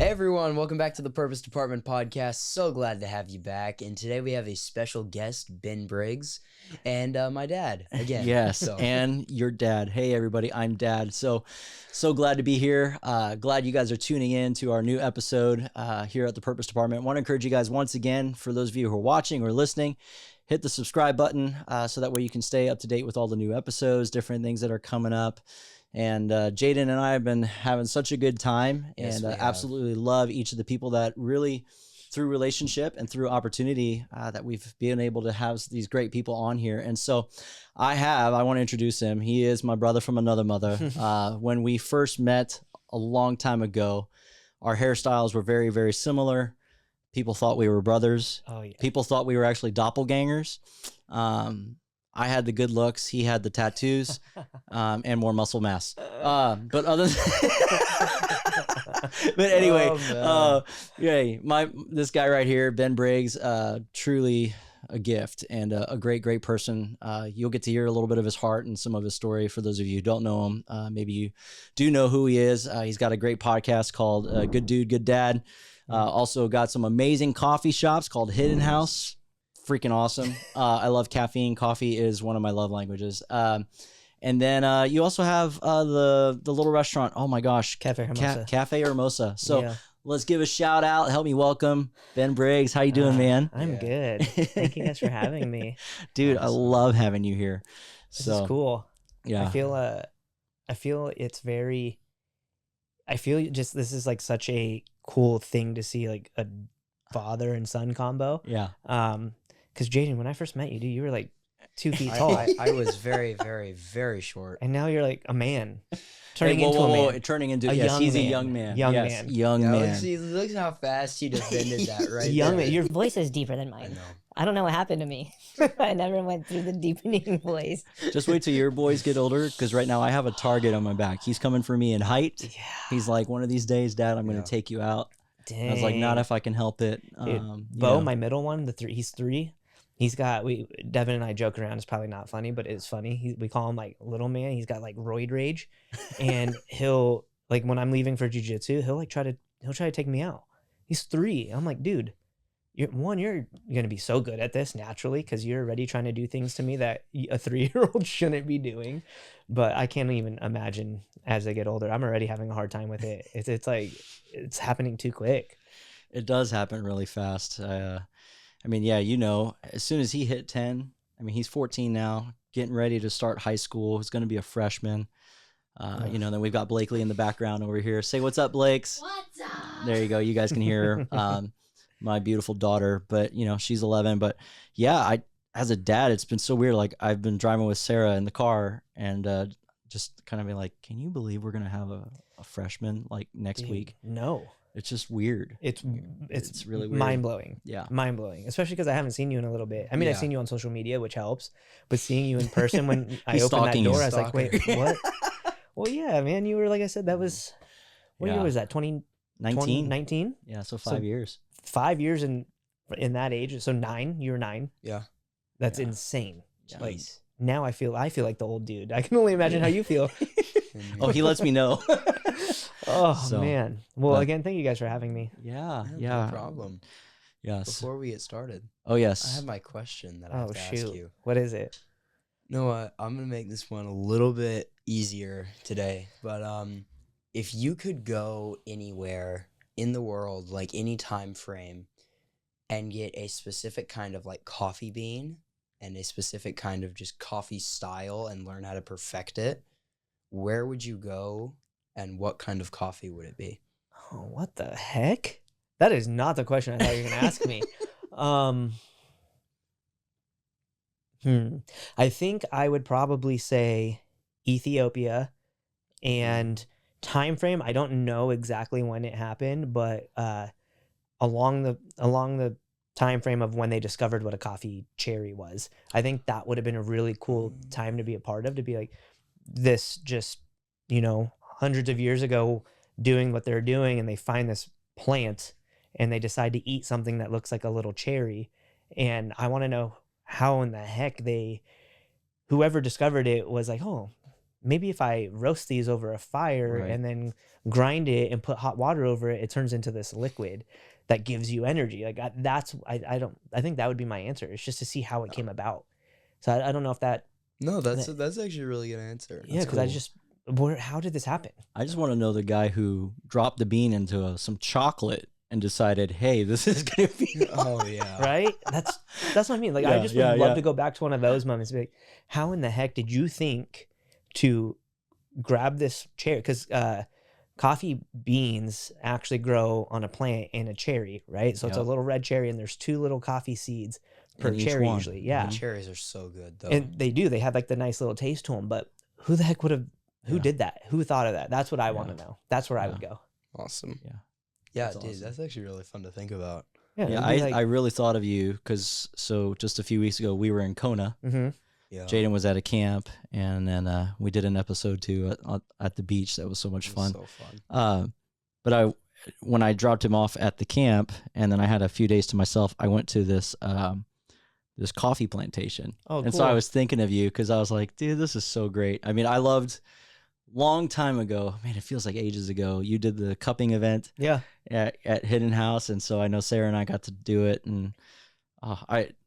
Hey everyone, welcome back to the Purpose Department podcast. So glad to have you back. And today we have a special guest, Ben Briggs, and my dad again. Yes, and your dad. Hey everybody, I'm Dad. So glad to be here. Glad you guys are tuning in to our new episode here at the Purpose Department. Want to encourage you guys once again, for those of you who are watching or listening, hit the subscribe button so that way you can stay up to date with all the new episodes, different things that are coming up. And Jaiden and I have been having such a good time, and absolutely love each of the people that really, through relationship and through opportunity, that we've been able to have these great people on here. And so I want to introduce him. He is my brother from another mother. When we first met a long time ago, our hairstyles were very, very similar. People thought we were brothers. Oh, yeah. People thought we were actually doppelgangers. I had the good looks, he had the tattoos, and more muscle mass. But other than but anyway, this guy right here, Ben Briggs, truly a gift and a great person. You'll get to hear a little bit of his heart and some of his story. For those of you who don't know him, maybe you do know who he is. He's got a great podcast called Good Dude, Good Dad. Also got some amazing coffee shops called Hidden House. Freaking awesome. I love caffeine. Coffee is one of my love languages. And then you also have the little restaurant. Oh my gosh. Cafe Hermosa. Cafe Hermosa. So let's give a shout out. Help me welcome Ben Briggs. How you doing, man? I'm good. Thank you guys for having me. Dude, awesome. I love having you here. This is cool. Yeah. I feel it's very, this is like such a cool thing to see, like a father and son combo. Yeah. Because Jaiden, when I first met you, dude, you were like 2 feet tall. I was very, very, very short. And now you're like a man. Turning into a man. Turning into, he's a young man. Young man. Look how fast you defended that right young there. man. Your voice is deeper than mine. I don't know what happened to me. I never went through the deepening voice. Just wait till your boys get older, because right now I have a target on my back. He's coming for me in height. Yeah. He's like, one of these days, Dad, I'm going to take you out. Dang. I was like, not if I can help it. Bo, my middle one, he's 3. He's got, Devin and I joke around. It's probably not funny, but it's funny. We call him like little man. He's got like roid rage, and he'll like, when I'm leaving for jujitsu, he'll try to take me out. He's 3. I'm like, dude, you're going to be so good at this naturally, because you're already trying to do things to me that a 3-year-old shouldn't be doing. But I can't even imagine as I get older. I'm already having a hard time with it. It's like, it's happening too quick. It does happen really fast. I mean, yeah, as soon as he hit 10, I mean, he's 14 now, getting ready to start high school. He's going to be a freshman. Then we've got Blakely in the background over here. Say what's up, Blakes. What's up? There you go. You guys can hear her. My beautiful daughter, but she's 11. But yeah, as a dad, it's been so weird. Like, I've been driving with Sarah in the car and just kind of be like, can you believe we're going to have a freshman like next week? No. It's just weird. It's really weird. Mind-blowing. Yeah. Mind-blowing. Especially because I haven't seen you in a little bit. I mean, I've seen you on social media, which helps. But seeing you in person when I opened that door, I was like, wait, what? Well, yeah, man. You were, like I said, that was, what year was that? 2019? Yeah, so 5 years. 5 years in that age. So 9, you were 9. Yeah. That's insane. Jeez. Like, now I feel like the old dude. I can only imagine how you feel. Oh, he lets me know. Man. Well, again, thank you guys for having me. Yeah. No problem. Yes. Before we get started, oh yes, I have my question that I have to ask you. What is it? You know what? I'm gonna make this one a little bit easier today. But if you could go anywhere in the world, like any time frame, and get a specific kind of like coffee bean and a specific kind of just coffee style and learn how to perfect it, where would you go? And what kind of coffee would it be? Oh, what the heck? That is not the question I thought you were going to ask me. I think I would probably say Ethiopia, and time frame, I don't know exactly when it happened, but along the time frame of when they discovered what a coffee cherry was. I think that would have been a really cool time to be a part of, to be like, this just, hundreds of years ago doing what they're doing, and they find this plant and they decide to eat something that looks like a little cherry. And I want to know how in the heck whoever discovered it was like, oh, maybe if I roast these over a fire Right. and then grind it and put hot water over it, it turns into this liquid that gives you energy. Like I think that would be my answer. It's just to see how it came about. So I don't know if that, No, that's actually a really good answer. yeah, because how did this happen? I just want to know the guy who dropped the bean into some chocolate and decided, hey, this is gonna be. Oh yeah. Right? That's what I mean. Like I just would love to go back to one of those moments and be like, how in the heck did you think to grab this cherry? Because coffee beans actually grow on a plant in a cherry, right? So it's a Yep. little red cherry, and there's 2 little coffee seeds per In each cherry one. usually. Yeah. The cherries are so good though. And they do. They have like the nice little taste to them. But who the heck would have? Who Yeah. did that? Who thought of that? That's what I Yeah. want to know. That's where I Yeah. would go. Awesome. Yeah. Yeah, That's dude, awesome. that's actually really fun to think about. Yeah, it'd I, be like, I really thought of you because just a few weeks ago we were in Kona. Mhm. Yeah. Jaiden was at a camp, and then we did an episode too at the beach. That was so much It fun. was So fun. But when I dropped him off at the camp, and then I had a few days to myself, I went to this coffee plantation. Oh, And so I cool. was thinking of you because I was like, dude, this is so great. I mean, I loved long time ago. Man, it feels like ages ago. You did the cupping event Yeah. at Hidden House, and so I know Sarah and I got to do it, and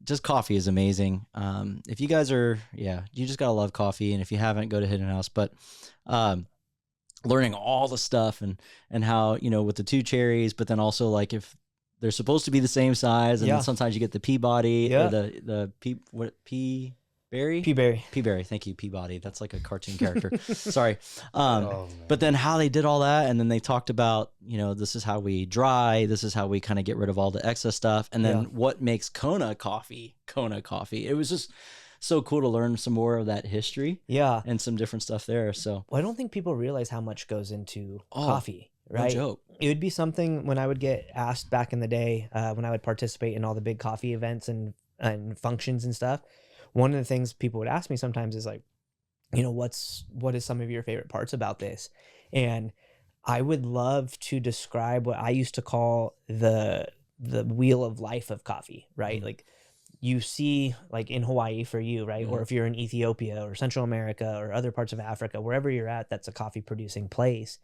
just coffee is amazing. If you guys are, you just gotta love coffee, and if you haven't, go to Hidden House. But learning all the stuff and how with the 2 cherries, but then also like if they're supposed to be the same size, and Yeah. then sometimes you get the Peabody Yeah. or the Peaberry. Peaberry. Peaberry, thank you, Peabody. That's like a cartoon character. Sorry. Oh, man. But then how they did all that, and then they talked about, this is how we dry, this is how we kind of get rid of all the excess stuff, and then Yeah. what makes Kona coffee. It was just so cool to learn some more of that history Yeah. and some different stuff there. So Well, I don't think people realize how much goes into Oh, coffee, no right? joke. It would be something when I would get asked back in the day, when I would participate in all the big coffee events and functions and stuff. One of the things people would ask me sometimes is like, what is some of your favorite parts about this? And I would love to describe what I used to call the wheel of life of coffee, right? Mm. Like you see like in Hawaii for you, right? Or Mhm. if you're in Ethiopia or Central America or other parts of Africa, wherever you're at, that's a coffee producing place.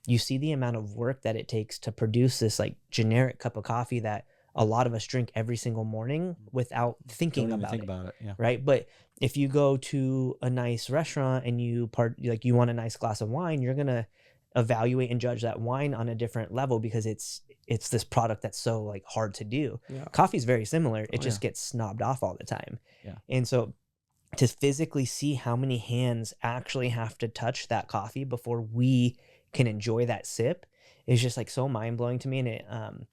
You see the amount of work that it takes to produce this like generic cup of coffee that a lot of us drink every single morning without thinking Don't even about think it. about it. Yeah. Right. But if you go to a nice restaurant and you want a nice glass of wine, you're going to evaluate and judge that wine on a different level because it's this product that's so like hard to do. Yeah. Coffee's very similar. It Oh, just yeah. gets snobbed off all the time. Yeah. And so to physically see how many hands actually have to touch that coffee before we can enjoy that sip is just like so mind blowing to me. And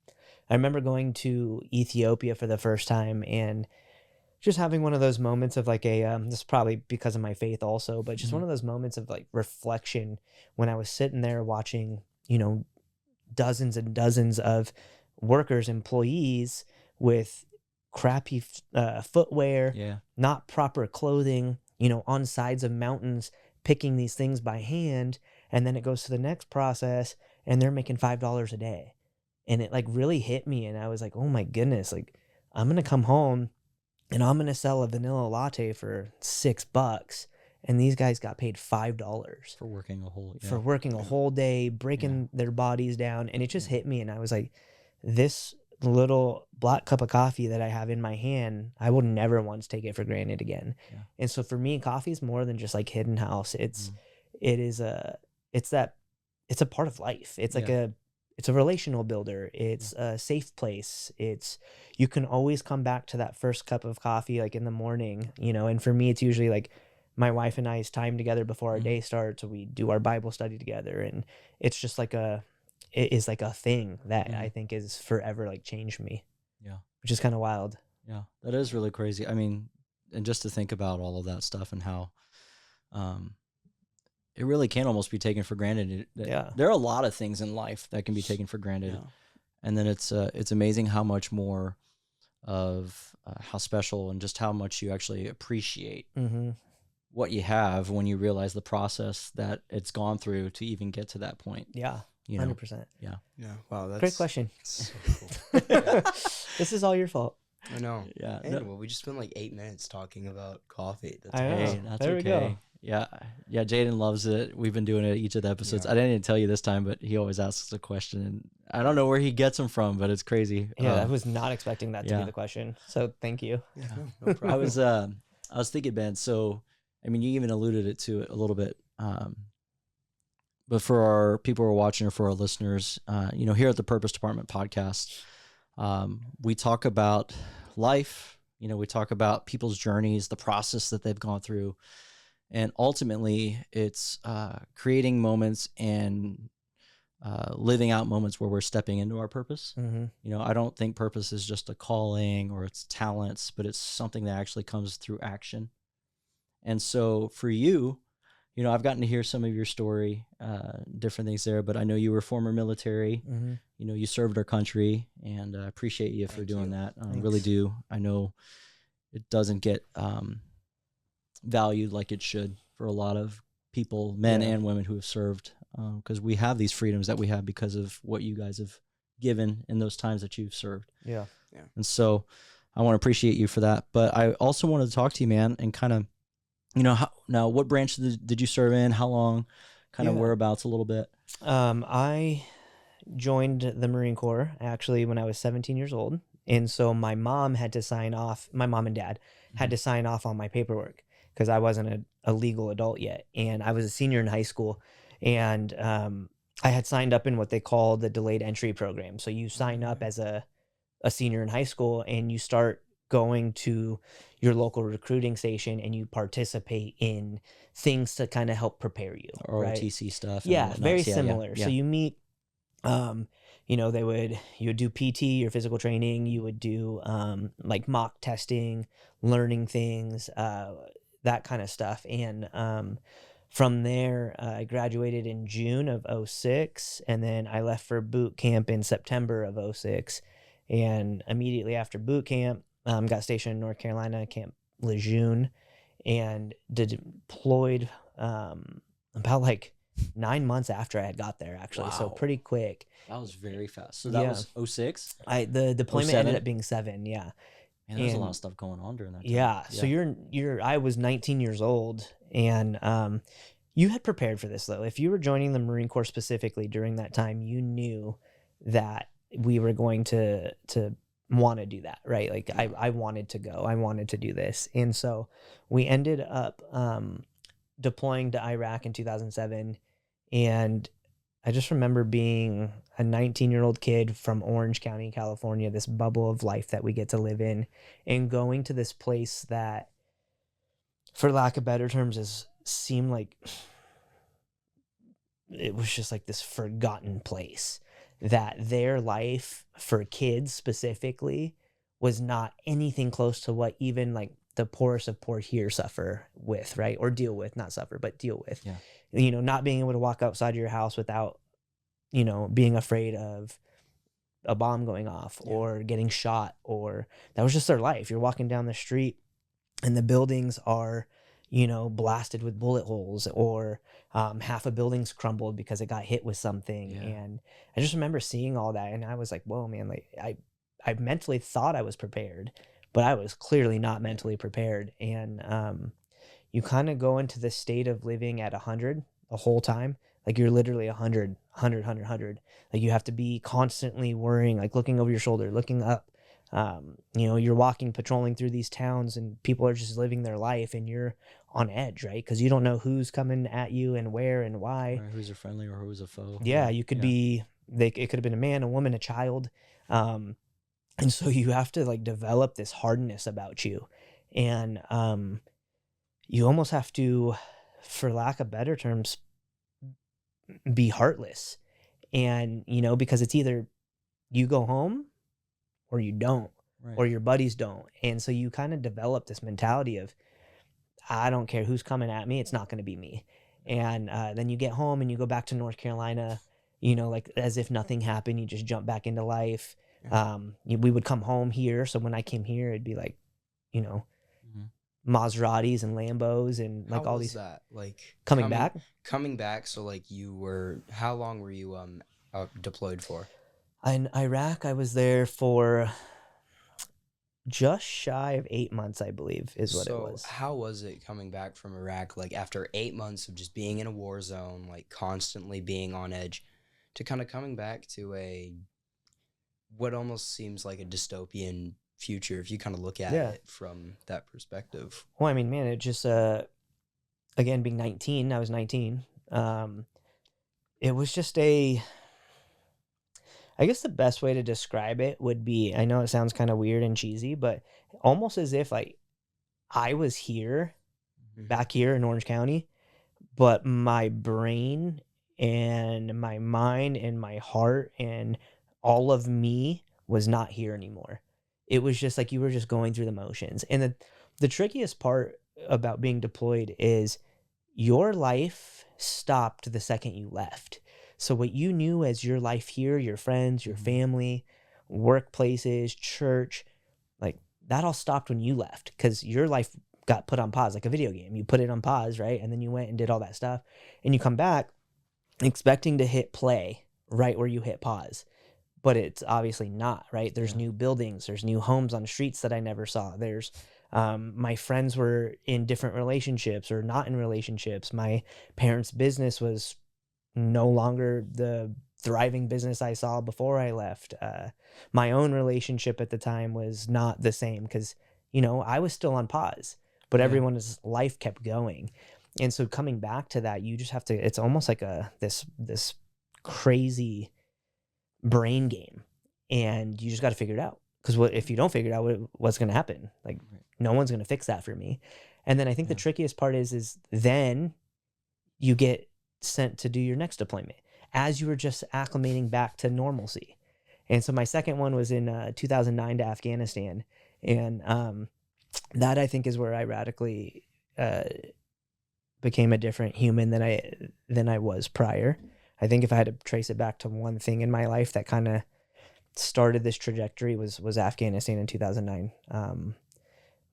I remember going to Ethiopia for the first time and just having one of those moments of like this is probably because of my faith also, but just one of those moments of like reflection when I was sitting there watching, dozens and dozens of workers, employees with crappy footwear, Yeah. not proper clothing, on sides of mountains, picking these things by hand. And then it goes to the next process and they're making $5 a day. And it like really hit me. And I was like, oh my goodness, like I'm going to come home and I'm going to sell a vanilla latte for $6. And these guys got paid $5 For working a whole. Yeah. for working a whole day, breaking their bodies down. And it just hit me. And I was like, this little black cup of coffee that I have in my hand, I will never once take it for granted again. Yeah. And so for me, coffee is more than just like Hidden House. It's a part of life. It's like it's a relational builder. It's a safe place. You can always come back to that first cup of coffee, like in the morning, and for me, it's usually like my wife and I's time together before our day starts. So we do our Bible study together. And it's just like it is like a thing that I think is forever like changed me. Yeah. Which is kind of wild. Yeah, that is really crazy. I mean, and just to think about all of that stuff and how it really can almost be taken for granted. There are a lot of things in life that can be taken for granted. Yeah. And then it's amazing how much more of how special and just how much you actually appreciate Mm-hmm. what you have when you realize the process that it's gone through to even get to that point. Yeah. 100%. Yeah. Yeah. Wow. That's Great question. So cool. Yeah, This is all your fault. I know. Yeah. Hey, well, we just spent like 8 minutes talking about coffee. That's I know. Hey, that's There we go. okay. Yeah. Yeah. Jaiden loves it. We've been doing it each of the episodes. Yeah. I didn't even tell you this time, but he always asks a question and I don't know where he gets them from, but it's crazy. Yeah, I was not expecting that to be yeah. the question. So thank you. Yeah, no I problem. was thinking, Ben, so, I mean, you even alluded it to it a little bit. But for our people who are watching or for our listeners, here at the Purpose Department podcast, we talk about life. We talk about people's journeys, the process that they've gone through, and ultimately, it's creating moments and living out moments where we're stepping into our purpose. Mm-hmm. I don't think purpose is just a calling or it's talents, but it's something that actually comes through action. And so for you, I've gotten to hear some of your story, different things there, but I know you were former military. Mm-hmm. You served our country, and I appreciate you for Thank doing you. that. I Thanks. really do. I know it doesn't get valued like it should for a lot of people, men Yeah. and women who have served, because we have these freedoms that we have because of what you guys have given in those times that you've served. Yeah. And so I want to appreciate you for that. But I also wanted to talk to you, man, and kind of, now what branch did you serve in? How long? Kind of Yeah. whereabouts a little bit? I joined the Marine Corps actually when I was 17 years old. And so my mom had to sign off, my mom and dad had to sign off on my paperwork because I wasn't a legal adult yet. And I was a senior in high school. And I had signed up in what they call the delayed entry program. So you sign up as a senior in high school and you start going to your local recruiting station and you participate in things to kind of help prepare you. Right? ROTC stuff. Yeah, and whatnot. very Yeah, similar. Yeah. So you meet, you would do PT, your physical training. You would do like mock testing, learning things, that kind of stuff. And from there, I graduated in June of 06, and then I left for boot camp in September of 06. And immediately after boot camp, got stationed in North Carolina, Camp Lejeune, and deployed about like 9 months after I had got there, actually. So Wow. pretty quick. That was very fast. So that Yeah. was 06? The deployment 07? ended up being 7, yeah. Man, there's a lot And- of stuff going on during that time. Yeah. So I was 19 years old, and you had prepared for this though. If you were joining the Marine Corps specifically during that time, you knew that we were going to want to do that, right? Like I wanted to go. I wanted to do this. And so we ended up deploying to Iraq in 2007, and I just remember being a 19-year-old kid from Orange County, California, this bubble of life that we get to live in, and going to this place that, for lack of better terms, seemed like it was just like this forgotten place, that their life for kids specifically was not anything close to what even like the poorest of poor here suffer with, right? Or deal with, not suffer, but deal with. Yeah. Not being able to walk outside your house without, being afraid of a bomb going off or getting shot, or that was just their life. You're walking down the street and the buildings are, blasted with bullet holes, or half a building's crumbled because it got hit with something. Yeah. And I just remember seeing all that, and I was like, whoa, man, like I mentally thought I was prepared, but I was clearly not mentally prepared. And you kind of go into this state of living at 100 the whole time. Like you're literally 100. Like you have to be constantly worrying, like looking over your shoulder, looking up. You're walking, patrolling through these towns, and people are just living their life, and you're on edge, right? Because you don't know who's coming at you and where and why. Right, who's a friendly or who's a foe. Yeah, you could be. It could have been a man, a woman, a child, and so you have to like develop this hardness about you, and you almost have to, for lack of better terms, be heartless. And because it's either you go home or you don't, Right. or your buddies don't. And so you kind of develop this mentality of, I don't care who's coming at me, it's not going to be me. And then you get home and you go back to North Carolina, like as if nothing happened. You just jump back into life. We would come home here, so when I came here, it'd be like, Maseratis and Lambos and like How all was these that? Like coming back. Coming back. So like how long were you deployed for? In Iraq, I was there for just shy of 8 months, I believe, is what it So, was. how was it coming back from Iraq, like after 8 months of just being in a war zone, like constantly being on edge, to kind of coming back to a what almost seems like a dystopian future if you kind of look at Yeah. it from that perspective? Well, I mean, man, it just again being 19, I was 19. It was just I guess the best way to describe it would be, I know it sounds kind of weird and cheesy, but almost as if like I was here, Mhm. back here in Orange County, but my brain and my mind and my heart and all of me was not here anymore. It was just like you were just going through the motions. And the trickiest part about being deployed is your life stopped the second you left. So what you knew as your life here, your friends, your Mhm. family, workplaces, church, like that all stopped when you left because your life got put on pause like a video game. You put it on pause, right? And then you went and did all that stuff. And you come back expecting to hit play right where you hit pause. But it's obviously not, right? There's Yeah. new buildings, there's new homes on streets that I never saw. There's my friends were in different relationships or not in relationships. My parents' business was no longer the thriving business I saw before I left. My own relationship at the time was not the same because, I was still on pause, but Yeah. everyone's life kept going. And so coming back to that, you just have to, it's almost like this crazy brain game, and you just got to figure it out. Because if you don't figure it out, what's going to happen? Like, Right. no one's going to fix that for me. And then I think the Yeah. trickiest part is then you get sent to do your next deployment as you were just acclimating back to normalcy. And so my second one was in 2009 to Afghanistan, and that I think is where I radically became a different human than I was prior. I think if I had to trace it back to one thing in my life that kind of started this trajectory was Afghanistan in 2009.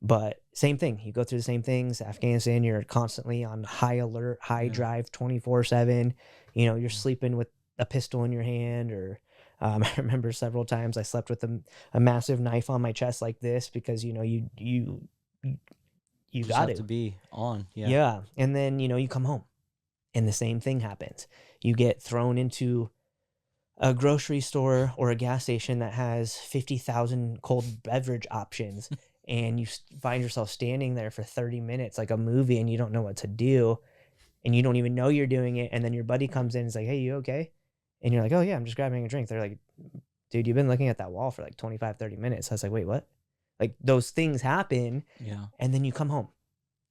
But same thing, you go through the same things. Afghanistan, you're constantly on high alert, high Yeah. drive, 24/7. You're sleeping with a pistol in your hand, or I remember several times I slept with a massive knife on my chest like this because you Just got have to be on. Yeah. yeah. And then you come home and the same thing happens. You get thrown into a grocery store or a gas station that has 50,000 cold beverage options, and you find yourself standing there for 30 minutes like a movie, and you don't know what to do, and you don't even know you're doing it. And then your buddy comes in and is like, "Hey, you okay?" And you're like, "Oh yeah, I'm just grabbing a drink." They're like, "Dude, you've been looking at that wall for like 25-30 minutes." I was like, "Wait, what?" Like those things happen, Yeah. and then you come home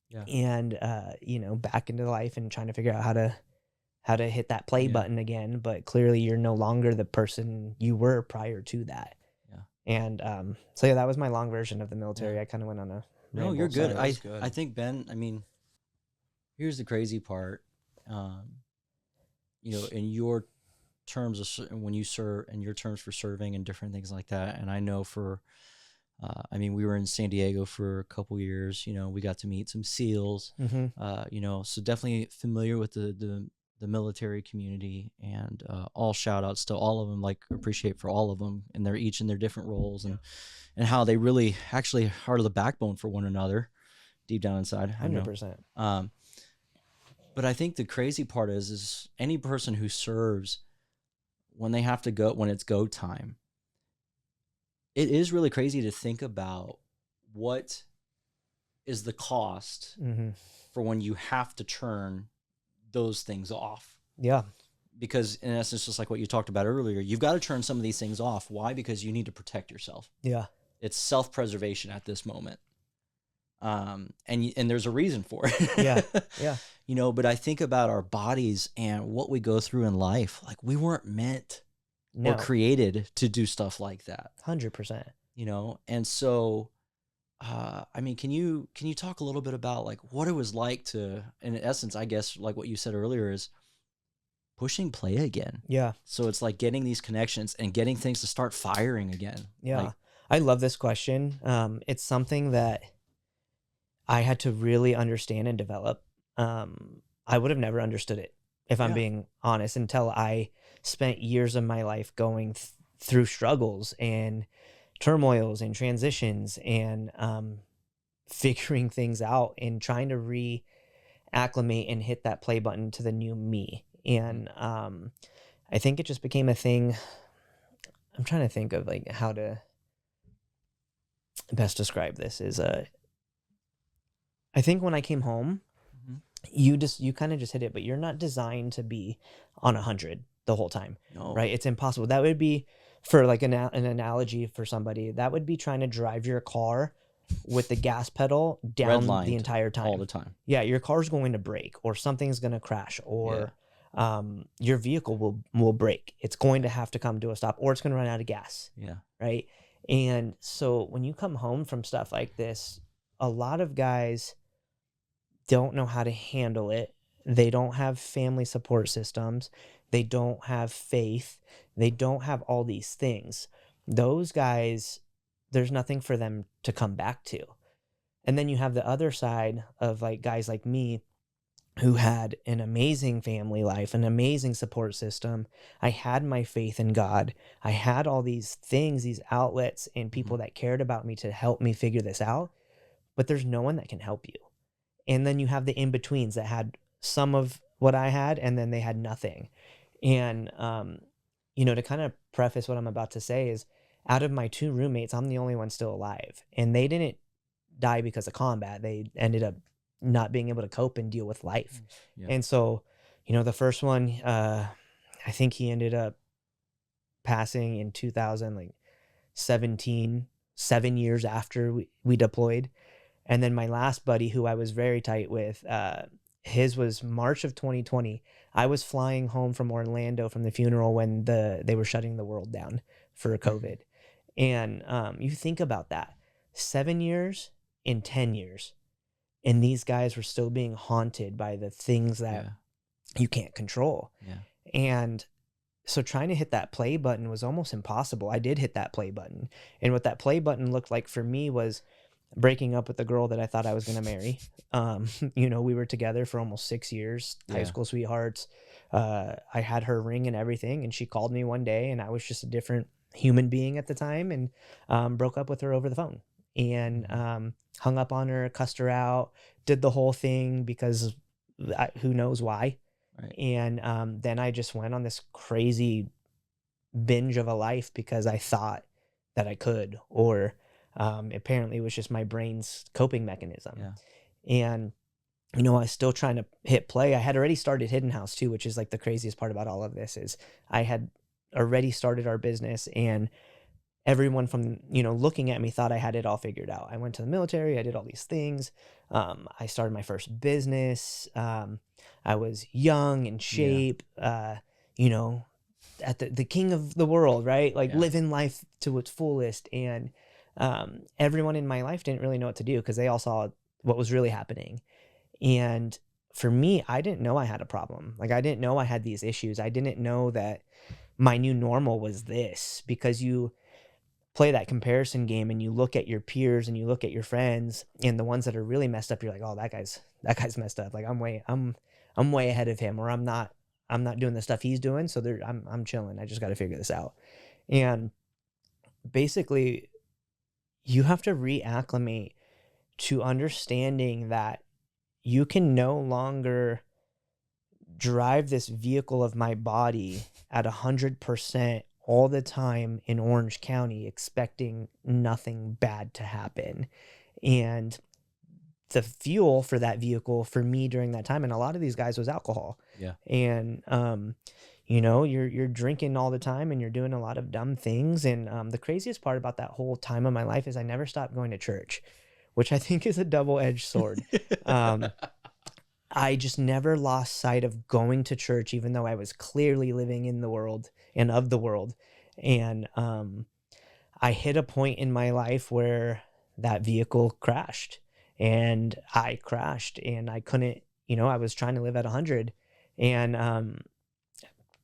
Yeah. and back into life and trying to figure out how to hit that play Yeah. button again. But clearly you're no longer the person you were prior to that. Yeah. And so yeah, that was my long version of the military. Yeah. I kind of went on a No, ramble. you're good. No, that was good. I think, Ben, I mean, here's the crazy part. In your terms of when you serve and your terms for serving and different things like that. And I know we were in San Diego for a couple years. We got to meet some SEALs. So definitely familiar with the military community, and all shout outs to all of them. Like, appreciate for all of them, and they're each in their different roles, and how they really actually are the backbone for one another deep down inside. I know. 100%. But I think the crazy part is any person who serves, when they have to go, when it's go time, it is really crazy to think about what is the cost for when you have to turn those things off. Yeah. Because in essence, just like what you talked about earlier, you've got to turn some of these things off. Why? Because you need to protect yourself. Yeah. It's self-preservation at this moment. And there's a reason for it. Yeah. Yeah. But I think about our bodies and what we go through in life. Like, we weren't meant No. or created to do stuff like that. 100%. And so, can you talk a little bit about like what it was like to, in essence, I guess, like what you said earlier, is pushing play again. Yeah. So it's like getting these connections and getting things to start firing again. Yeah. Like, I love this question. It's something that I had to really understand and develop. I would have never understood it, if I'm Yeah. being honest, until I spent years of my life going through struggles and turmoils and transitions and figuring things out and trying to reacclimate and hit that play button to the new me. And I think it just became a thing. I'm trying to think of like how to best describe this is I think when I came home, you kind of just hit it, but you're not designed to be on 100 the whole time. No. Right? It's impossible. That would be, for like an analogy for somebody, that would be trying to drive your car with the gas pedal down Redlined the entire time. all the time. Yeah, your car's going to break, or something's going to crash, or your vehicle will break. It's going to have to come to a stop, or it's going to run out of gas. Yeah. Right? And so when you come home from stuff like this, a lot of guys don't know how to handle it. They don't have family support systems. They don't have faith. They don't have all these things. Those guys, there's nothing for them to come back to. And then you have the other side of like guys like me who had an amazing family life, an amazing support system. I had my faith in God. I had all these things, these outlets and people that cared about me to help me figure this out. But there's no one that can help you. And then you have the in-betweens that had some of what I had, and then they had nothing. And, to kind of preface what I'm about to say is, out of my 2 roommates, I'm the only one still alive. And they didn't die because of combat. They ended up not being able to cope and deal with life. Yeah. And so, the first one, I think he ended up passing in 2017, 7 years after we deployed. And then my last buddy, who I was very tight with, his was March of 2020. I was flying home from Orlando from the funeral when they were shutting the world down for COVID. And you think about that, 7 years in 10 years. And these guys were still being haunted by the things that you can't control. Yeah. And so trying to hit that play button was almost impossible. I did hit that play button. And what that play button looked like for me was breaking up with the girl that I thought I was going to marry. We were together for almost 6 years, high school sweethearts. I had her ring and everything, and she called me one day, and I was just a different human being at the time, and broke up with her over the phone, and hung up on her, cussed her out, did the whole thing because who knows why. Right. And then I just went on this crazy binge of a life because I thought that I could, or apparently it was just my brain's coping mechanism. Yeah. And, I was still trying to hit play. I had already started Hidden House too, which is like the craziest part about all of this is I had already started our business, and everyone from, looking at me thought I had it all figured out. I went to the military. I did all these things. I started my first business. I was young, in shape, at the king of the world, right? Like living life to its fullest. And everyone in my life didn't really know what to do because they all saw what was really happening. And for me, I didn't know I had a problem. Like, I didn't know I had these issues. I didn't know that my new normal was this, because you play that comparison game and you look at your peers and you look at your friends, and the ones that are really messed up, you're like, oh, that guy's messed up. Like, I'm way ahead of him, or I'm not doing the stuff he's doing. So I'm chilling. I just got to figure this out. And basically, you have to reacclimate to understanding that you can no longer drive this vehicle of my body at 100% all the time in Orange County, expecting nothing bad to happen. And the fuel for that vehicle for me during that time, and a lot of these guys, was alcohol. Yeah. And, you're drinking all the time and you're doing a lot of dumb things. And the craziest part about that whole time of my life is I never stopped going to church, which I think is a double-edged sword. I just never lost sight of going to church, even though I was clearly living in the world and of the world. And I hit a point in my life where that vehicle crashed, and I crashed, and I couldn't, I was trying to live at 100, and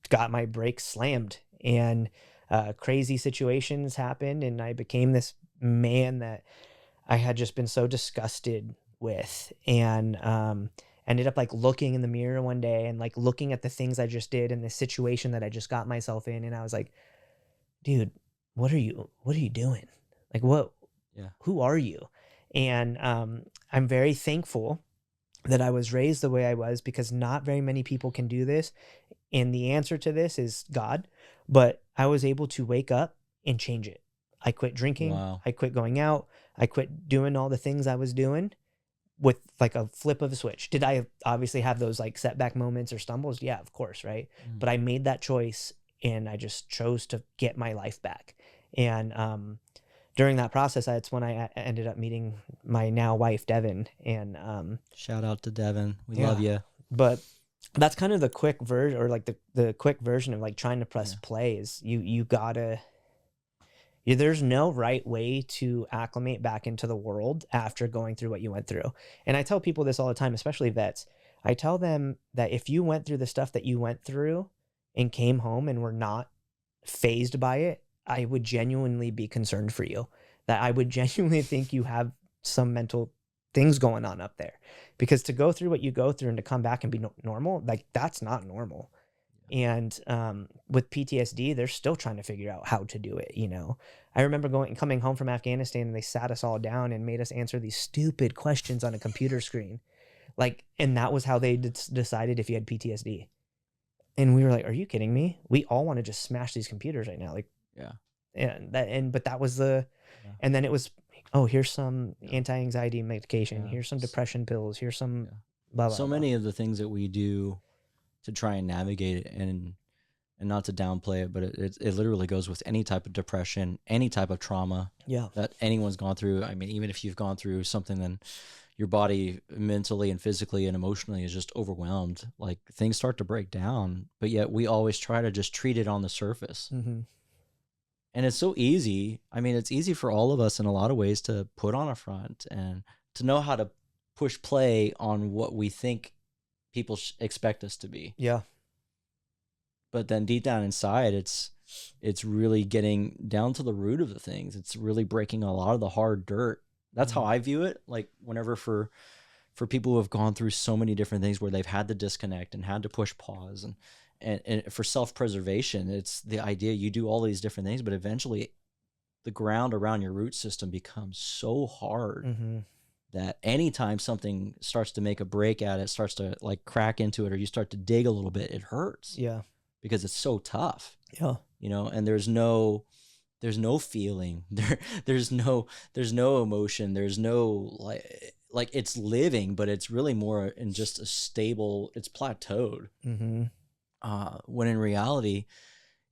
got my brakes slammed, and crazy situations happened, and I became this man that I had just been so disgusted with, and ended up like looking in the mirror one day and like looking at the things I just did and the situation that I just got myself in. And I was like, dude, what are you doing? Like, what, Yeah. who are you? And I'm very thankful that I was raised the way I was, because not very many people can do this. And the answer to this is God. But I was able to wake up and change it. I quit drinking. Wow. I quit going out. I quit doing all the things I was doing with like a flip of a switch. Did I obviously have those like setback moments or stumbles? Yeah, of course, right? But I made that choice, and I just chose to get my life back. And during that process, that's when I ended up meeting my now wife, Devin. And Shout out to Devin. We Yeah. love you. but that's kind of the quick version, or like the quick version of like trying to press Yeah. play is you gotta, there's no right way to acclimate back into the world after going through what you went through. And I tell people this all the time, especially vets. I tell them that if you went through the stuff that you went through and came home and were not phased by it, I would genuinely be concerned for you. That I would genuinely think you have some mental things going on up there. Because to go through what you go through and to come back and be normal, like that's not normal. And with PTSD, they're still trying to figure out how to do it. You know, I remember coming home from Afghanistan, and they sat us all down and made us answer these stupid questions on a computer screen. Like, and that was how they decided if you had PTSD. And we were like, are you kidding me? We all want to just smash these computers right now. Like, Yeah. But that was and then it was, oh, here's some anti-anxiety medication. Yeah. Here's some depression pills. Here's some blah, blah, So blah. many of the things that we do to try and navigate it, and not to downplay it, but it literally goes with any type of depression, any type of trauma Yeah. that anyone's gone through. I mean, even if you've gone through something, then your body mentally and physically and emotionally is just overwhelmed. Like things start to break down, but yet we always try to just treat it on the surface. Mm-hmm. And it's so easy. I mean, it's easy for all of us in a lot of ways to put on a front and to know how to push play on what we think people expect us to be. Yeah. But then deep down inside, it's really getting down to the root of the things. It's really breaking a lot of the hard dirt. That's how I view it. Like whenever for people who have gone through so many different things where they've had to disconnect and had to push pause, and for self-preservation, it's the idea you do all these different things, but eventually the ground around your root system becomes so hard that anytime something starts to make a break at it, starts to like crack into it, or you start to dig a little bit, it hurts. Yeah. Because it's so tough. Yeah. You know, and there's no feeling. There's no emotion. There's no like it's living, but it's really more in just a stable, it's plateaued. Mm-hmm. When in reality,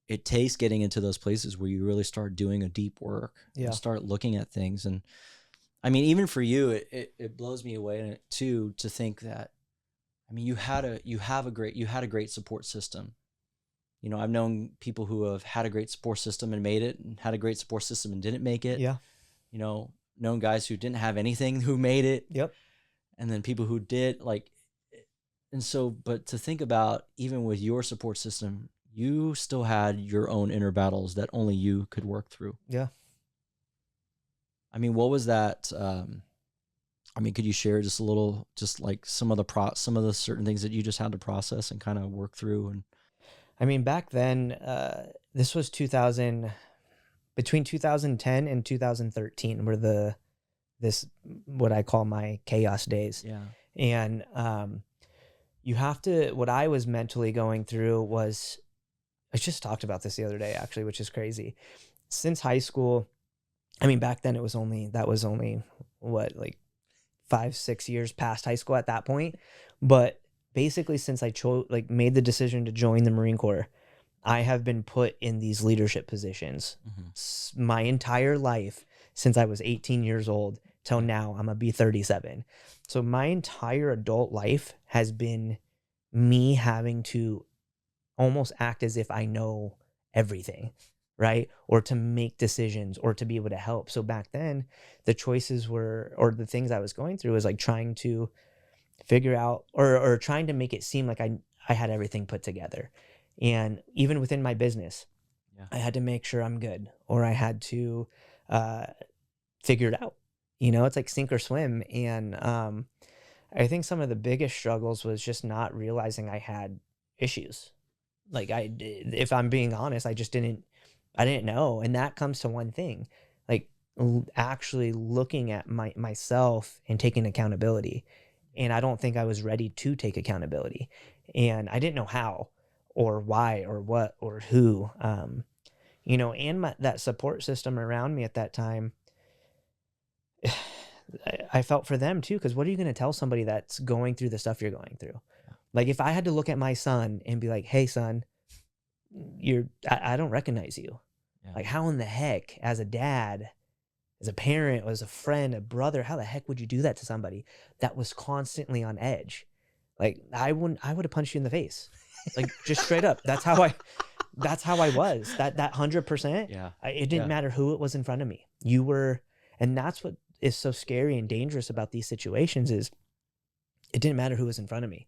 it takes getting into those places where you really start doing a deep work and start looking at things. And I mean, even for you, it blows me away too, to think that, I mean, you had a great support system. You know, I've known people who have had a great support system and made it, and had a great support system and didn't make it. Yeah. You know, known guys who didn't have anything who made it. Yep. And then people who did, like, and so, but to think about, even with your support system, you still had your own inner battles that only you could work through. Yeah. I mean, what was that? I mean, could you share just a little, just like some of the certain things that you just had to process and kind of work through? And I mean, back then, this was between 2010 and 2013 were what I call my chaos days. yeah. And what I was mentally going through was, I just talked about this the other day actually, which is crazy. Since high school, I mean, back then that was only what, like 5-6 years past high school at that point. But basically, since I made the decision to join the Marine Corps, I have been put in these leadership positions my entire life, since I was 18 years old till now. I'm gonna be 37. So my entire adult life has been me having to almost act as if I know everything, right? Or to make decisions, or to be able to help. So back then, the choices were, or the things I was going through was like trying to figure out, or trying to make it seem like I had everything put together. And even within my business, I had to make sure I'm good, or I had to figure it out. You know, it's like sink or swim. And I think some of the biggest struggles was just not realizing I had issues. Like if I'm being honest, I didn't know. And that comes to one thing. Like, actually looking at myself and taking accountability. And I don't think I was ready to take accountability. And I didn't know how or why or what or who. You know, and that support system around me at that time, I felt for them too, because what are you going to tell somebody that's going through the stuff you're going through? Like if I had to look at my son and be like, hey, son, I don't recognize you. Yeah. Like how in the heck, as a dad, as a parent, as a friend, a brother, how the heck would you do that to somebody that was constantly on edge? Like I would have punched you in the face. Like just straight up. That's how I was. That 100%. Yeah. It didn't matter who it was in front of me. You were, and that's what is so scary and dangerous about these situations is it didn't matter who was in front of me.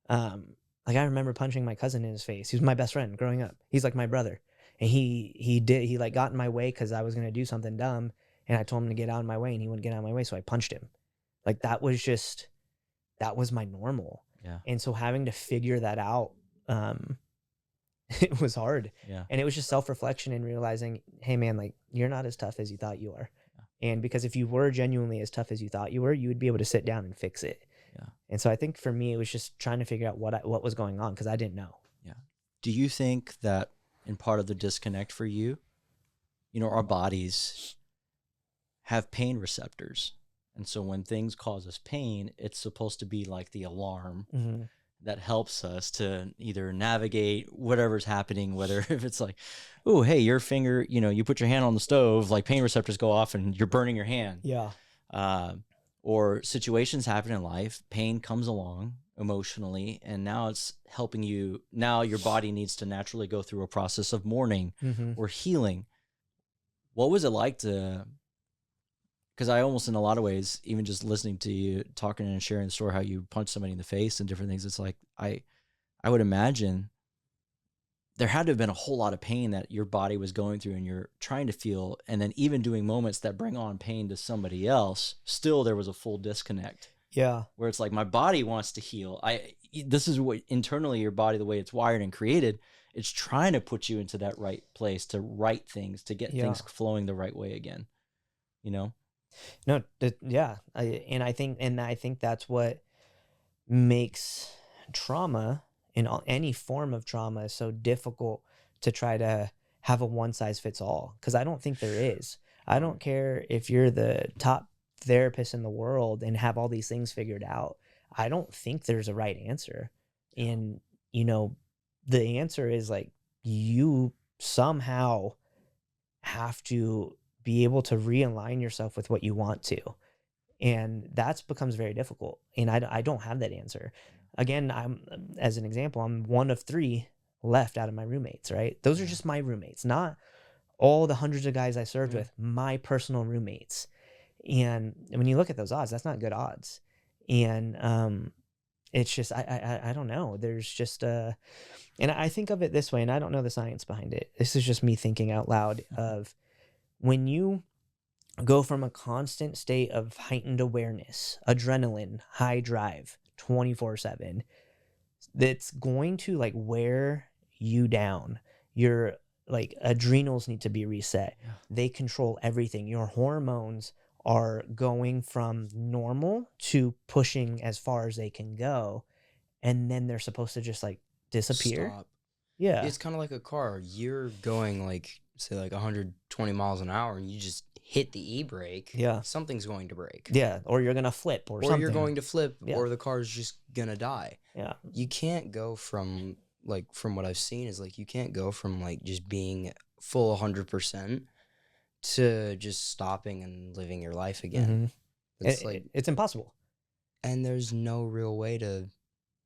Like I remember punching my cousin in his face. He was my best friend growing up. He's like my brother. And he like got in my way because I was going to do something dumb. And I told him to get out of my way and he wouldn't get out of my way. So I punched him. Like that was my normal. Yeah. And so having to figure that out, it was hard. Yeah. And it was just self-reflection and realizing, hey man, like you're not as tough as you thought you are. Yeah. And because if you were genuinely as tough as you thought you were, you would be able to sit down and fix it. Yeah. And so I think for me, it was just trying to figure out what was going on because I didn't know. Yeah. Do you think that in part of the disconnect for you, you know, our bodies have pain receptors. And so when things cause us pain, it's supposed to be like the alarm that helps us to either navigate whatever's happening, whether if it's like, oh, hey, your finger, you know, you put your hand on the stove, like pain receptors go off and you're burning your hand. Yeah. Or situations happen in life, pain comes along emotionally, and now it's helping you. Now your body needs to naturally go through a process of mourning or healing. What was it like to, because I almost in a lot of ways, even just listening to you talking and sharing the story, how you punched somebody in the face and different things, it's like, I would imagine there had to have been a whole lot of pain that your body was going through and you're trying to feel. And then even doing moments that bring on pain to somebody else, still there was a full disconnect. Yeah. Where it's like, my body wants to heal. This is what internally your body, the way it's wired and created, it's trying to put you into that right place to right things, to get things flowing the right way again, you know? No, yeah. I think that's what makes trauma in any form of trauma is so difficult to try to have a one size fits all. Cause I don't think there is. I don't care if you're the top therapist in the world and have all these things figured out. I don't think there's a right answer. And, you know, the answer is like, you somehow have to be able to realign yourself with what you want to. And that becomes very difficult. And I don't have that answer. Again, as an example, I'm one of 3 left out of my roommates, right? Those are just my roommates, not all the hundreds of guys I served with, my personal roommates. And when you look at those odds, that's not good odds. And it's just, I don't know. There's just and I think of it this way, and I don't know the science behind it. This is just me thinking out loud of when you go from a constant state of heightened awareness, adrenaline, high drive, 24/7, that's going to like wear you down. Your like adrenals need to be reset. Yeah. They control everything. Your hormones are going from normal to pushing as far as they can go. And then they're supposed to just like disappear. Stop. Yeah. It's kind of like a car. You're going like, say like 120 miles an hour and you just hit the e-brake. Yeah. Something's going to break. Yeah. Or you're going to flip or something. Or you're going to flip or the car's just going to die. Yeah. You can't go from like, from what I've seen is like, you can't go from like just being full 100% to just stopping and living your life again. It's like, it's impossible. And there's no real way to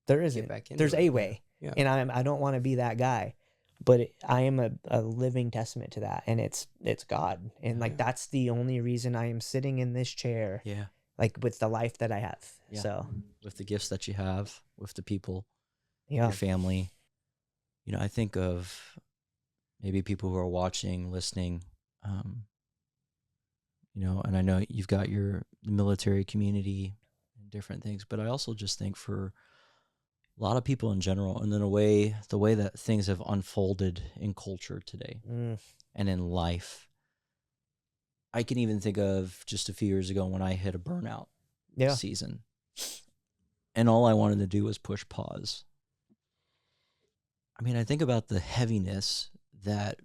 there isn't. Get back into There's it. a way. Yeah. And I don't want to be that guy, but I am a living testament to that. And it's God. And like, that's the only reason I am sitting in this chair. Yeah. Like with the life that I have. Yeah. So with the gifts that you have, with the people, your family, you know, I think of maybe people who are watching, listening, you know, and I know you've got your military community and different things, but I also just think for a lot of people in general, and in a way, the way that things have unfolded in culture today and in life, I can even think of just a few years ago when I hit a burnout Yeah. season, and all I wanted to do was push pause. I mean, I think about the heaviness that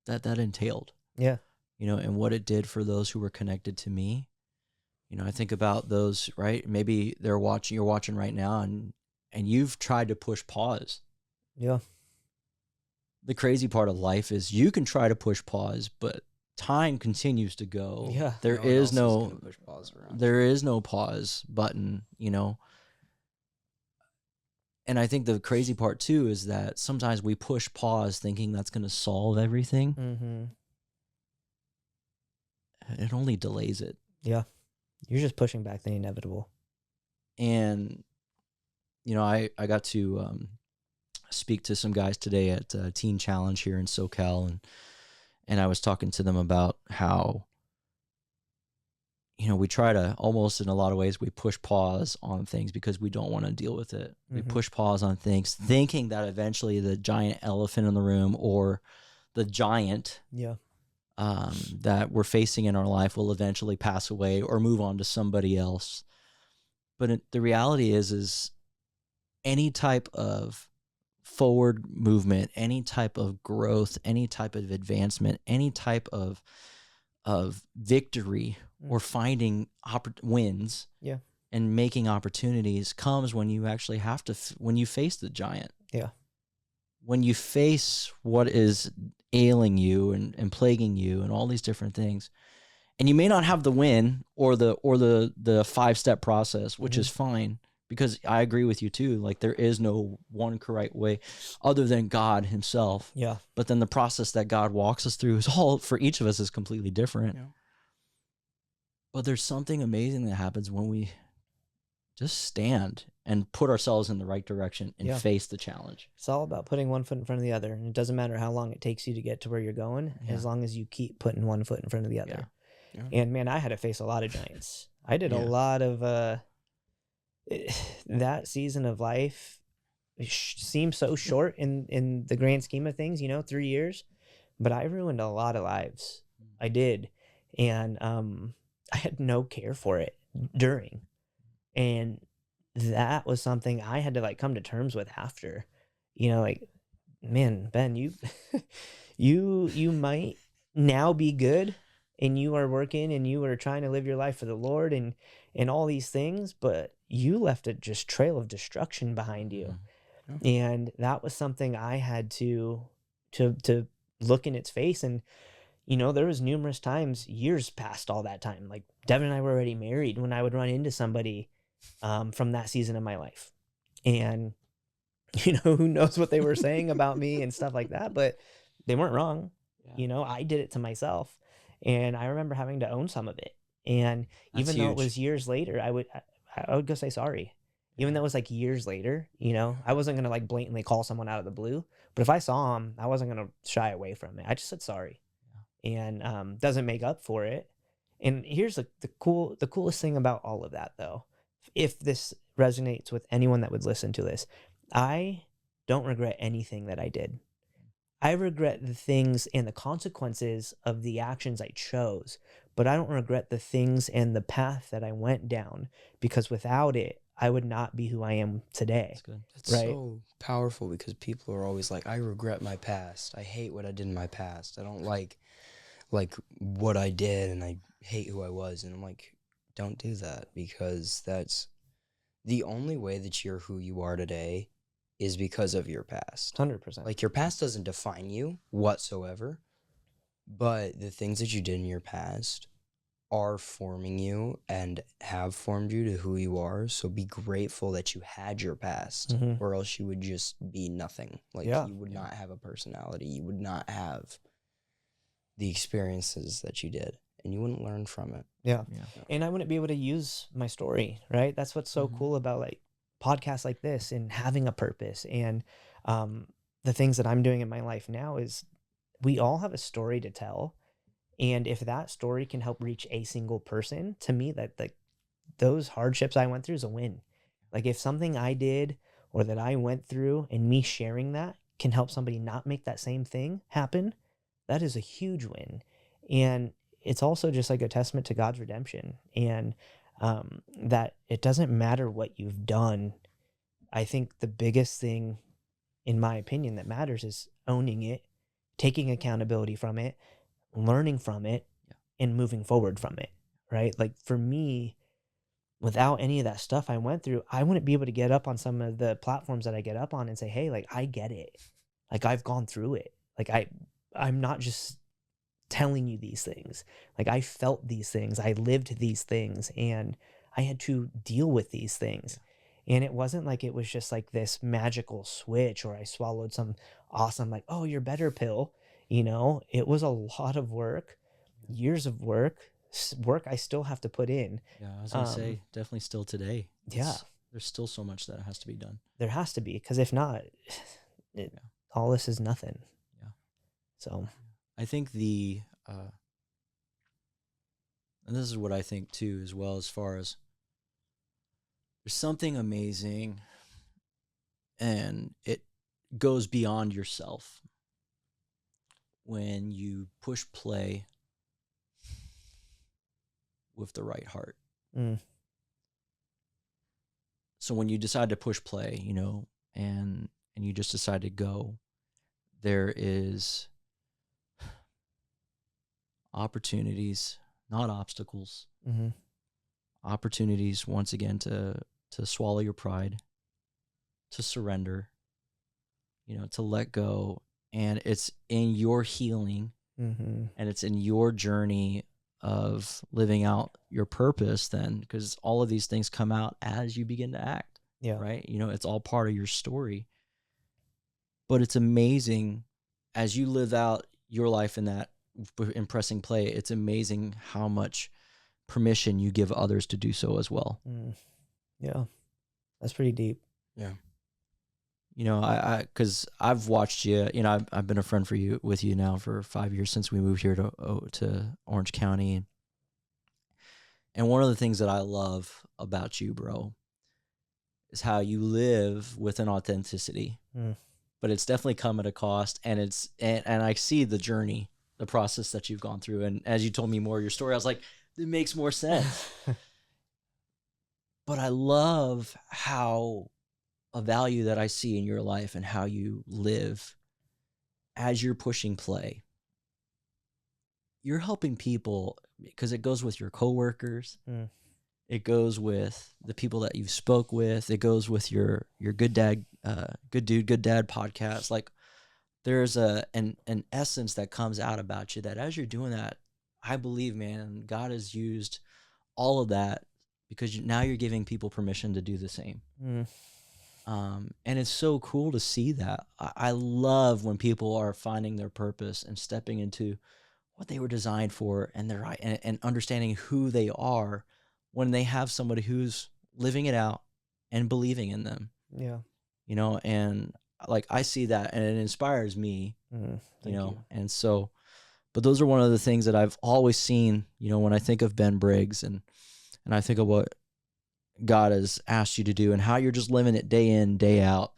entailed, Yeah. you know, and what it did for those who were connected to me. You know, I think about those, right? Maybe you're watching right now, and you've tried to push pause. Yeah. The crazy part of life is you can try to push pause, but time continues to go. Yeah. There No one is else is no gonna push pause around there you. is no pause button, you know. And I think the crazy part too is that sometimes we push pause thinking that's going to solve everything. Mm-hmm. It only delays it. Yeah. You're just pushing back the inevitable. And you know, I got to speak to some guys today at Teen Challenge here in SoCal, and I was talking to them about how, you know, we try to almost in a lot of ways we push pause on things because we don't want to deal with it. We Mhm. push pause on things thinking that eventually the giant elephant in the room or the giant Yeah. that we're facing in our life will eventually pass away or move on to somebody else. But the reality is any type of forward movement, any type of growth, any type of advancement, any type of victory or finding wins Yeah. and making opportunities comes when you actually have to when you face the giant. Yeah. When you face what is ailing you and plaguing you and all these different things. And you may not have the win or the 5-step process, which is fine, because I agree with you too. Like there is no one correct way other than God himself. Yeah. But then the process that God walks us through is all for each of us is completely different. Yeah. But there's something amazing that happens when we just stand and put ourselves in the right direction and Yeah. face the challenge. It's all about putting one foot in front of the other. And it doesn't matter how long it takes you to get to where you're going, Yeah. as long as you keep putting one foot in front of the other. Yeah. And man, I had to face a lot of giants. I did a Yeah. lot of that season of life seems so short in the grand scheme of things, 3 years, but I ruined a lot of lives. I did. And I had no care for it during. And that was something I had to like come to terms with after. Like, man, Ben, you you might now be good and you are working and you are trying to live your life for the Lord and all these things, but you left a just trail of destruction behind you. Yeah. And that was something I had to look in its face. And there was numerous times, years past all that time, like Devin and I were already married, when I would run into somebody from that season of my life. And who knows what they were saying about me and stuff like that, but they weren't wrong. Yeah. I did it to myself. And I remember having to own some of it. And That's even though it huge. was years later, I would go say sorry. Even though it was like years later, I wasn't going to like blatantly call someone out of the blue, but if I saw him, I wasn't going to shy away from it. I just said sorry. And doesn't make up for it. And here's the coolest thing about all of that, though, if this resonates with anyone that would listen to this, I don't regret anything that I did. I regret the things and the consequences of the actions I chose, but I don't regret the things and the path that I went down, because without it, I would not be who I am today. That's good. It's Right. so powerful because people are always like, I regret my past. I hate what I did in my past. I don't like what I did, and I hate who I was. And I'm like, don't do that, because that's the only way that you're who you are today is because of your past. 100%. Like, your past doesn't define you whatsoever, but the things that you did in your past are forming you and have formed you to who you are. So be grateful that you had your past, Mhm. or else you would just be nothing. Like, Yeah. you would not have a personality. You would not have the experiences that you did, and you wouldn't learn from it. Yeah. Yeah. And I wouldn't be able to use my story, right? That's what's so Mhm. cool about like podcasts like this and having a purpose. And the things that I'm doing in my life now is we all have a story to tell. And if that story can help reach a single person, to me, that like those hardships I went through is a win. Like if something I did or that I went through and me sharing that can help somebody not make that same thing happen, that is a huge win. And it's also just like a testament to God's redemption, and that it doesn't matter what you've done. I think the biggest thing, in my opinion, that matters is owning it, taking accountability from it, learning from it, and moving forward from it, right? Like for me, without any of that stuff I went through, I wouldn't be able to get up on some of the platforms that I get up on and say, hey, like I get it. Like I've gone through it. Like I'm not just telling you these things. Like I felt these things. I lived these things, and I had to deal with these things. And it wasn't like it was just like this magical switch or I swallowed some awesome, like, oh, you're better pill. It was a lot of work, years of work I still have to put in. Yeah, I was gonna say definitely still today. Yeah, there's still so much that has to be done. there has to be, because if not, all this is nothing. Yeah. So I think and this is what I think too, as well, as far as there's something amazing, and it goes beyond yourself when you push play with the right heart. So when you decide to push play, and you just decide to go, there is opportunities, not obstacles. Opportunities, once again, to swallow your pride, to surrender, to let go. And it's in your healing, and it's in your journey of living out your purpose then, because all of these things come out as you begin to act. Yeah. Right? It's all part of your story. But it's amazing as you live out your life in that impressing play, it's amazing how much permission you give others to do so as well. Yeah. That's pretty deep. Yeah. Because I've watched you, I've been a friend with you now for 5 years, since we moved here to Orange County. And one of the things that I love about you, bro, is how you live with an authenticity. But it's definitely come at a cost, and and I see the journey, the process that you've gone through. And as you told me more of your story, I was like, it makes more sense. But I love how a value that I see in your life and how you live as you're pushing play. You're helping people, because it goes with your coworkers. It goes with the people that you've spoke with. It goes with your good dad, good dude, good dad podcast. Like there's an essence that comes out about you that as you're doing that, I believe, man, God has used all of that because now you're giving people permission to do the same. And it's so cool to see that. I love when people are finding their purpose and stepping into what they were designed for, and they're right, and understanding who they are when they have somebody who's living it out and believing in them. Yeah. And like I see that, and it inspires me. Thank you. And so, but those are one of the things that I've always seen. When I think of Ben Briggs, and I think of what God has asked you to do and how you're just living it day in, day out.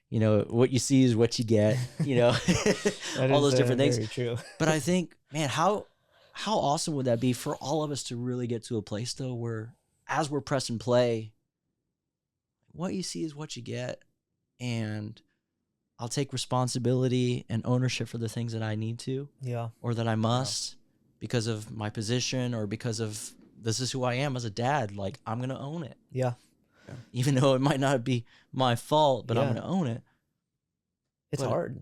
What you see is what you get, all those different things. Very true. But I think, man, how awesome would that be for all of us to really get to a place though, where as we're pressing play, what you see is what you get. And I'll take responsibility and ownership for the things that I need to, or that I must, because of my position, or because of this is who I am as a dad. Like, I'm going to own it. Yeah. Even though it might not be my fault, but I'm going to own it. It's hard.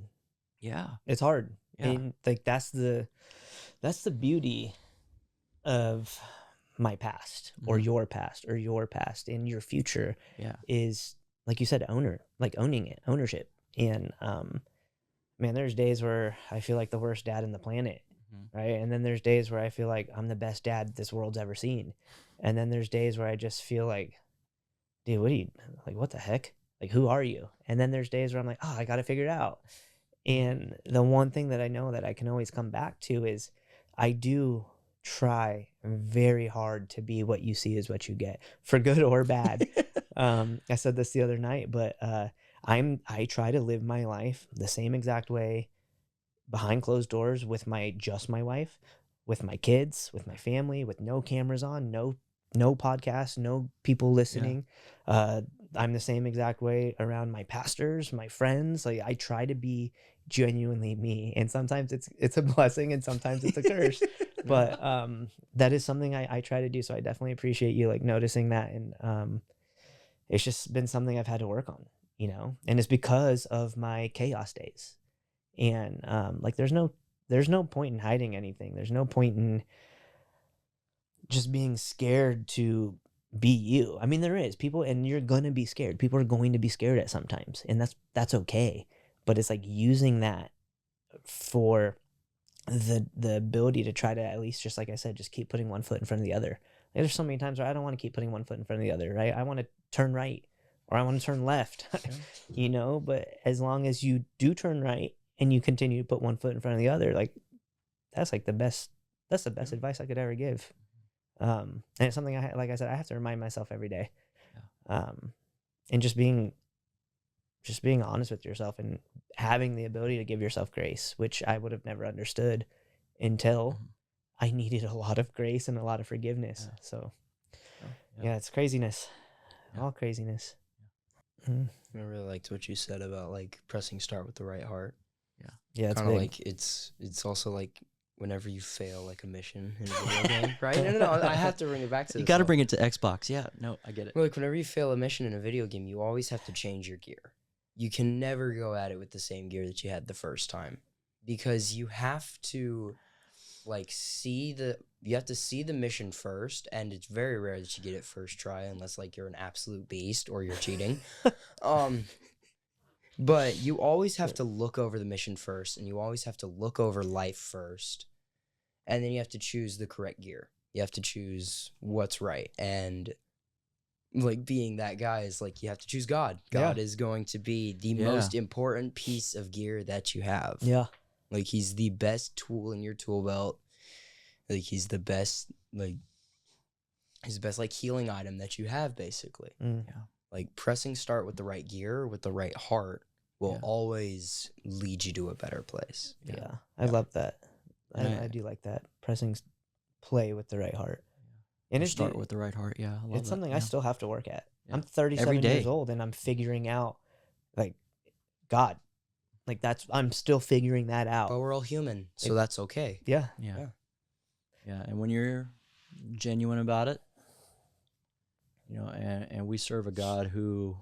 Yeah. It's hard. Yeah. And like, that's the beauty of my past, or your past, or your past, and your future is, like you said, ownership. And, man, there's days where I feel like the worst dad in the planet. Right. And then there's days where I feel like I'm the best dad this world's ever seen. And then there's days where I just feel like, dude, what the heck? Like, who are you? And then there's days where I'm like, oh, I got to figure it out. And the one thing that I know that I can always come back to is I do try very hard to be what you see is what you get, for good or bad. I said this the other night, but I try to live my life the same exact way behind closed doors with my wife, with my kids, with my family, with no cameras on, no podcasts, no people listening. I'm the same exact way around my pastors, my friends. Like I try to be genuinely me, and sometimes it's a blessing and sometimes it's a curse. But that is something I try to do. So I definitely appreciate you like noticing that, and it's just been something I've had to work on, you know, and it's because of my chaos days. And like there's no point in hiding anything. There's no point in just being scared to be you. I mean, there is people, and you're gonna be scared. People are going to be scared at sometimes, and that's okay. But it's like using that for the ability to try to, at least, just like I said, just keep putting one foot in front of the other. Like, there's so many times where I don't want to keep putting one foot in front of the other, right? I want to turn right or I want to turn left, you know. But as long as you do turn right and you continue to put one foot in front of the other, like that's like the best. That's the best advice I could ever give. And it's something like I said, I have to remind myself every day. And just being honest with yourself and having the ability to give yourself grace, which I would have never understood until I needed a lot of grace and a lot of forgiveness. So yeah, it's craziness, all craziness. I really liked what you said about like pressing start with the right heart. Yeah, it's kind of big. like it's also like whenever you fail like a mission in a video game, right? No, I have to bring it back to You this got to one. bring it to Xbox. Yeah, no, I get it. Like whenever you fail a mission in a video game, you always have to change your gear. You can never go at it with the same gear that you had the first time, because you have to like see the mission first, and it's very rare that you get it first try unless like you're an absolute beast or you're cheating. But you always have to look over the mission first, and you always have to look over life first. And then you have to choose the correct gear. You have to choose what's right. And like being that guy is like, you have to choose God. God is going to be the most important piece of gear that you have. Yeah. Like he's the best tool in your tool belt. Like he's the best like healing item that you have, basically. Like pressing start with the right gear, with the right heart, will always lead you to a better place. I love that. I do like that. Pressing play with the right heart. And Start with the right heart. Yeah, I love it's something that. I still have to work at. Yeah. I'm 37 Every day. years old, and I'm figuring out like God. Like I'm still figuring that out. But we're all human, so that's okay. Yeah. And when you're genuine about it, you know, and we serve a God who,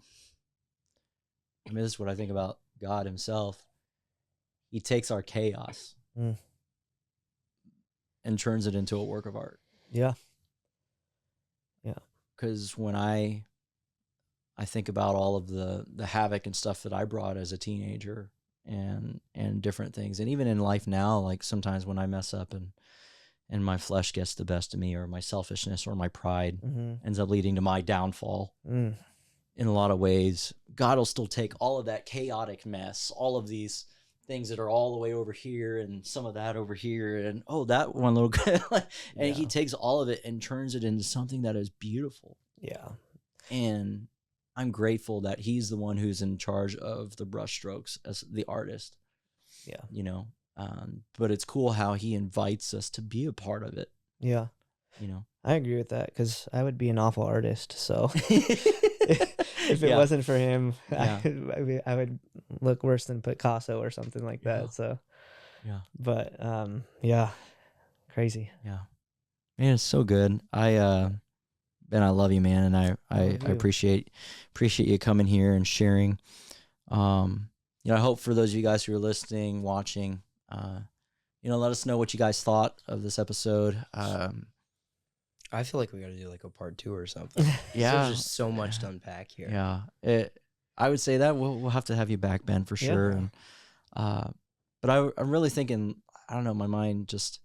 I mean, this is what I think about God himself. He takes our chaos and turns it into a work of art. Yeah. Because when I think about all of the havoc and stuff that I brought as a teenager and different things, and even in life now, like sometimes when I mess up and my flesh gets the best of me, or my selfishness or my pride ends up leading to my downfall in a lot of ways, God will still take all of that chaotic mess, all of these things that are all the way over here and some of that over here, and that one little and he takes all of it and turns it into something that is beautiful. And I'm grateful that he's the one who's in charge of the brushstrokes as the artist. You know, but it's cool how he invites us to be a part of it. You know, I agree with that, because I would be an awful artist. So if it wasn't for him, I would look worse than Picasso or something like that. So but crazy. Man, it's so good. Ben, I love you, man, and I appreciate you coming here and sharing. You know, I hope for those of you guys who are listening, watching, you know, let us know what you guys thought of this episode. I feel like we got to do like a part 2 or something. There's just so much to unpack here. I would say that we'll have to have you back, Ben, for sure. And but I'm really thinking, I don't know, my mind just,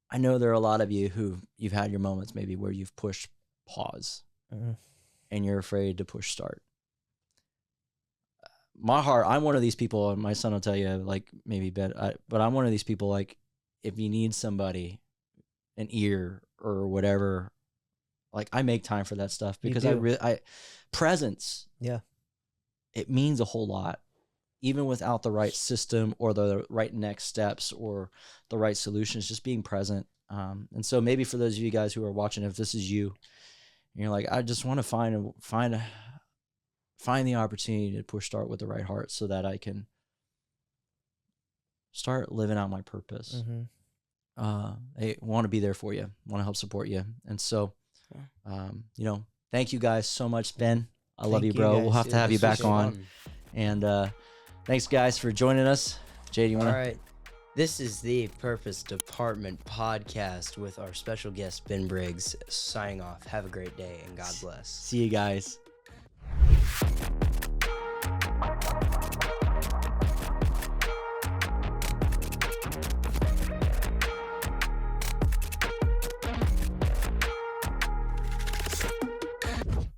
I know there are a lot of you who you've had your moments maybe where you've pushed pause and you're afraid to push start. My heart, I'm one of these people, and my son will tell you, like, maybe Ben, but I'm one of these people, like, if you need somebody, an ear or whatever, like, I make time for that stuff, because presence, it means a whole lot. even without the right system or the right next steps or the right solutions, just being present. And so maybe for those of you guys who are watching, if this is you, and you're like, I just want to find the opportunity to push start with the right heart so that I can start living out my purpose. Mm-hmm. I want to be there for you, want to help support you. And so, thank you guys so much, Ben. I love you, bro. We'll have to have you back on. And thanks, guys, for joining us. Jay, do you want to? All right. This is the Purpose Department podcast with our special guest, Ben Briggs, signing off. Have a great day and God bless. See you guys.